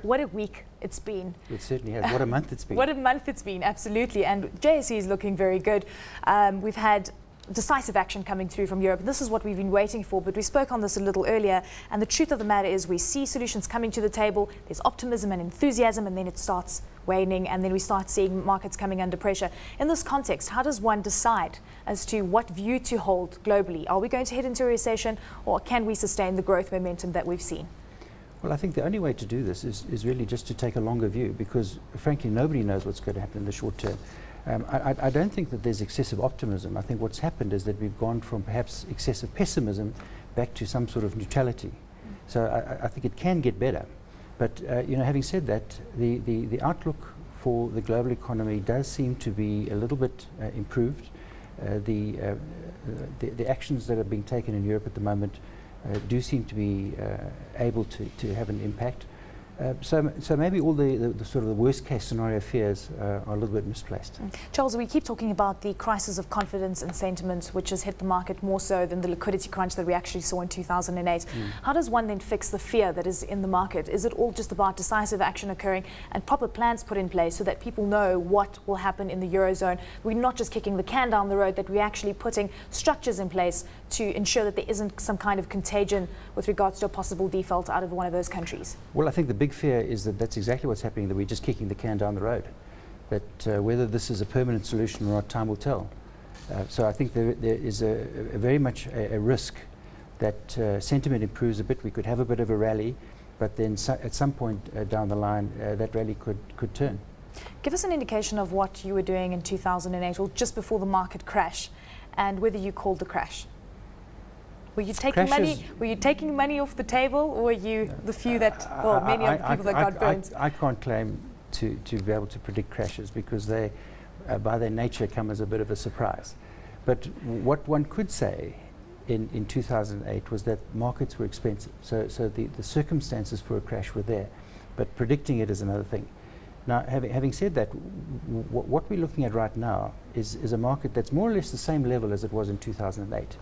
what a week it's been. It certainly has. What a month it's been. What a month it's been, absolutely. And JSE is looking very good. We've had decisive action coming through from Europe. This is what we've been waiting for, but we spoke on this a little earlier, and the truth of the matter is we see solutions coming to the table, there's optimism and enthusiasm, and then it starts waning, and then we start seeing markets coming under pressure. In this context, how does one decide as to what view to hold globally? Are we going to head into a recession, or can we sustain the growth momentum that we've seen? Well, I think the only way to do this is really just to take a longer view, because frankly nobody knows what's going to happen in the short term. I don't think that there's excessive optimism. I think what's happened is that we've gone from perhaps excessive pessimism back to some sort of neutrality. So I think it can get better. But having said that, the outlook for the global economy does seem to be a little bit improved. The actions that are being taken in Europe at the moment do seem to be able to have an impact. So maybe all the sort of the worst case scenario fears are a little bit misplaced. Charles, we keep talking about the crisis of confidence and sentiment, which has hit the market more so than the liquidity crunch that we actually saw in 2008. How does one then fix the fear that is in the market? Is it all just about decisive action occurring and proper plans put in place so that people know what will happen in the Eurozone? We're not just kicking the can down the road, that we're actually putting structures in place to ensure that there isn't some kind of contagion with regards to a possible default out of one of those countries? Well, I think the big fear is that that's exactly what's happening, that we're just kicking the can down the road. That whether this is a permanent solution or not, time will tell. So I think there is a very much a risk that sentiment improves a bit. We could have a bit of a rally, but then at some point down the line, that rally could turn. Give us an indication of what you were doing in 2008, or just before the market crash, and whether you called the crash. Were you taking money? Were you taking money off the table, or were you the few that, well, many of the people that got burned? I can't claim to be able to predict crashes, because they, by their nature, come as a bit of a surprise. But what one could say in 2008 was that markets were expensive. So the circumstances for a crash were there, but predicting it is another thing. Now, having said that, what we're looking at right now is a market that's more or less the same level as it was in 2008.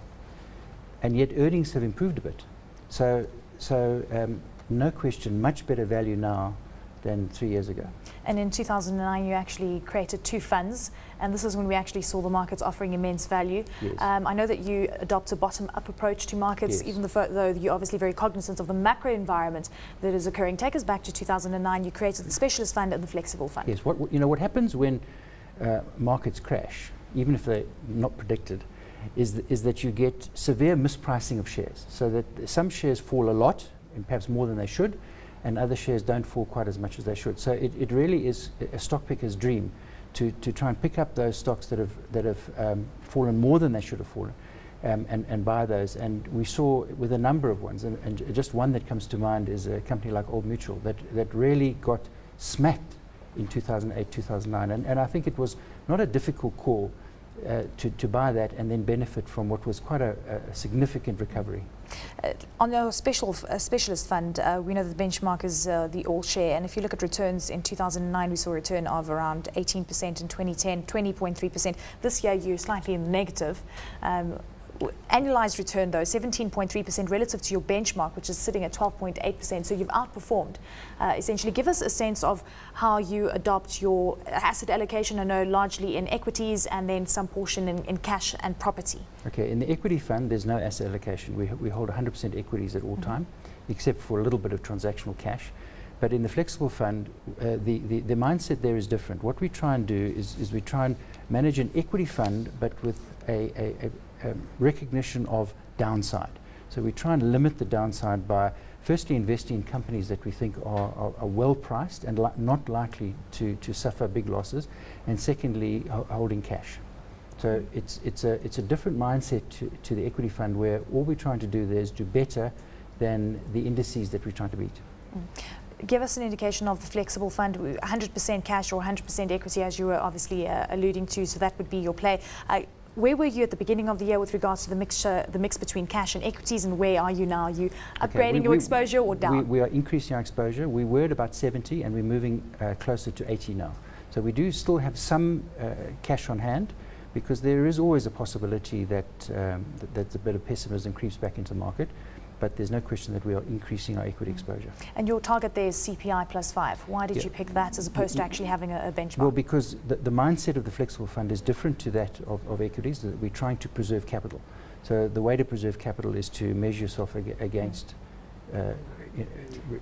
And yet earnings have improved a bit. So no question, much better value now than 3 years ago. And in 2009, you actually created two funds, and this is when we actually saw the markets offering immense value. Yes. I know that you adopt a bottom-up approach to markets, yes. even though you're obviously very cognizant of the macro environment that is occurring. Take us back to 2009. You created the specialist fund and the flexible fund. Yes. What happens when markets crash, even if they're not predicted, is that you get severe mispricing of shares, so that some shares fall a lot, and perhaps more than they should, and other shares don't fall quite as much as they should. So it really is a stock picker's dream to try and pick up those stocks that have fallen more than they should have fallen, and buy those. And we saw with a number of ones, and just one that comes to mind is a company like Old Mutual that really got smacked in 2008, 2009, and I think it was not a difficult call to buy that and then benefit from what was quite a significant recovery. On your specialist fund, we know that the benchmark is the all share, and if you look at returns in 2009, we saw a return of around 18%, in 2010 20.3%. This year you're slightly in the negative. Annualized return though, 17.3% relative to your benchmark, which is sitting at 12.8%. So you've outperformed. Essentially, give us a sense of how you adopt your asset allocation. I know largely in equities, and then some portion in cash and property. Okay, in the equity fund, there's no asset allocation. We hold 100% equities at all time, except for a little bit of transactional cash. But in the flexible fund, the mindset there is different. What we try and do is we try and manage an equity fund, but with a recognition of downside. So we try and limit the downside by firstly investing in companies that we think are well priced and not likely to suffer big losses, and secondly holding cash. So it's a different mindset to the equity fund, where all we're trying to do there is do better than the indices that we're trying to beat. Give us an indication of the flexible fund, 100% cash or 100% equity, as you were obviously alluding to, so that would be your play. Where were you at the beginning of the year with regards to the mix between cash and equities, and where are you now? Are you upgrading your exposure or down? We are increasing our exposure. We were at about 70 and we're moving closer to 80 now. So we do still have some cash on hand, because there is always a possibility that a bit of pessimism creeps back into the market. but there's no question that we are increasing our equity exposure. And your target there is CPI plus 5. Why did you pick that as opposed to actually having a benchmark? Well, because the mindset of the flexible fund is different to that of equities. That we're trying to preserve capital. So the way to preserve capital is to measure yourself against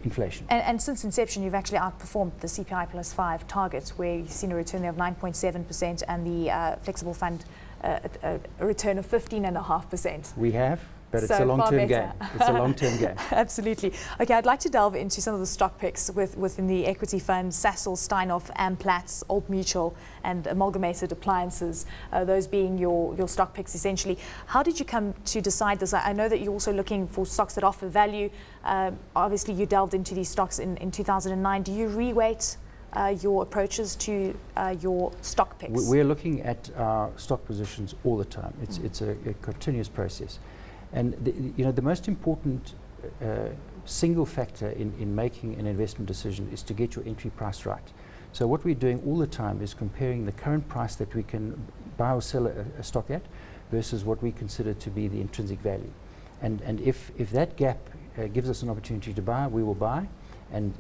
inflation. And since inception, you've actually outperformed the CPI plus 5 target, where you've seen a return there of 9.7% and the flexible fund a return of 15.5%. We have. But it's So a long-term far game. better. It's a long-term game. Absolutely. Okay, I'd like to delve into some of the stock picks within the equity fund: Sasol, Steinhoff, Amplatz, Old Mutual, and Amalgamated Appliances. Those being your stock picks, essentially. How did you come to decide this? I know that you're also looking for stocks that offer value. Obviously, you delved into these stocks in 2009. Do you reweight your approaches to your stock picks? We're looking at our stock positions all the time. It's a continuous process. And the most important single factor in making an investment decision is to get your entry price right. So what we're doing all the time is comparing the current price that we can buy or sell a stock at versus what we consider to be the intrinsic value. And if that gap gives us an opportunity to buy, we will buy. And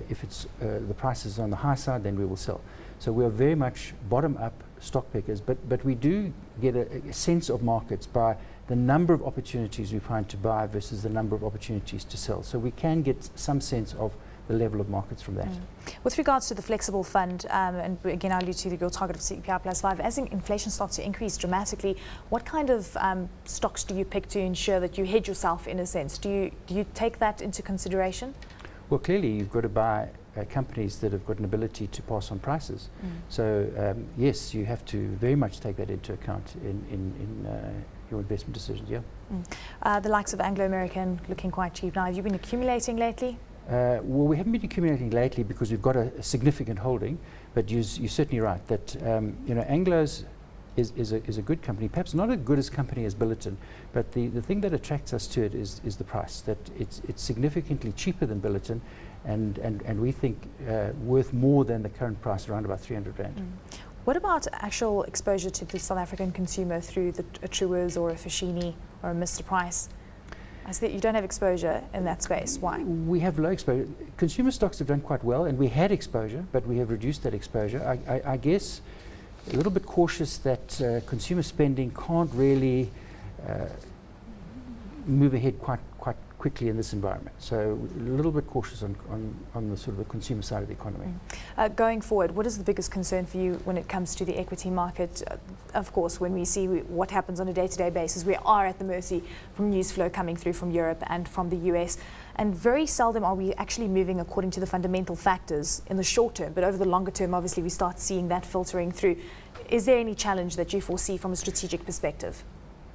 if it's the price is on the high side, then we will sell. So we are very much bottom-up stock pickers, but we do get a sense of markets by the number of opportunities we find to buy versus the number of opportunities to sell. So we can get some sense of the level of markets from that. With regards to the flexible fund, and again I allude to your target of CPI plus 5, as inflation starts to increase dramatically, what kind of stocks do you pick to ensure that you hedge yourself in a sense? Do you take that into consideration? Well, clearly you've got to buy companies that have got an ability to pass on prices. So yes, you have to very much take that into account in your investment decisions. The likes of Anglo-American looking quite cheap now. Have you been accumulating lately? Well, we haven't been accumulating lately because we've got a significant holding, but you're certainly right that Anglo's is a good company, perhaps not as good as company as Billiton, but the thing that attracts us to it is the price, that it's significantly cheaper than Billiton, and we think worth more than the current price, around about 300 Rand. What about actual exposure to the South African consumer through a Truworths or a Foschini or a Mr. Price? I see that you don't have exposure in that space. Why? We have low exposure. Consumer stocks have done quite well, and we had exposure, but we have reduced that exposure. I guess a little bit cautious that consumer spending can't really move ahead quite quickly in this environment. So a little bit cautious on the sort of the consumer side of the economy. Going forward, what is the biggest concern for you when it comes to the equity market? Of course, when we see what happens on a day-to-day basis, we are at the mercy from news flow coming through from Europe and from the US. And very seldom are we actually moving according to the fundamental factors in the short term. But over the longer term, obviously, we start seeing that filtering through. Is there any challenge that you foresee from a strategic perspective?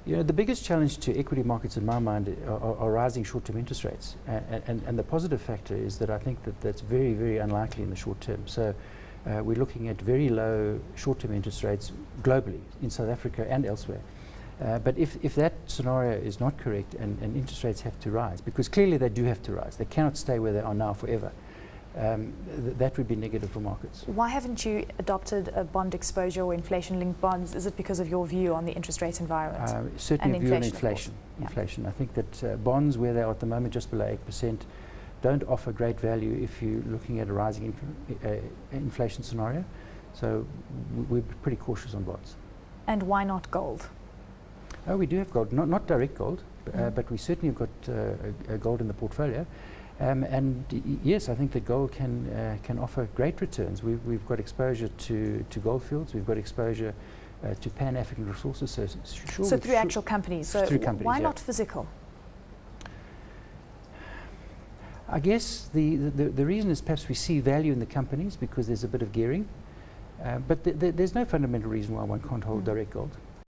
The biggest challenge to equity markets in my mind are rising short-term interest rates. And the positive factor is that I think that's very, very unlikely in the short term. So we're looking at very low short-term interest rates globally, in South Africa and elsewhere. But if that scenario is not correct and interest rates have to rise, because clearly they do have to rise, they cannot stay where they are now forever, that would be negative for markets. Why haven't you adopted a bond exposure or inflation-linked bonds? Is it because of your view on the interest rate environment? Certainly and view on inflation. Inflation. I think that bonds, where they are at the moment, just below 8%, don't offer great value if you're looking at a rising inflation scenario. So we're pretty cautious on bonds. And why not gold? Oh, we do have gold, not direct gold, but we certainly have got gold in the portfolio. Yes, I think that gold can offer great returns. We've got exposure to gold fields. We've got exposure to Pan-African resources. So through actual companies. So through companies, why not physical? I guess the reason is perhaps we see value in the companies because there's a bit of gearing. But there's no fundamental reason why one can't hold direct gold.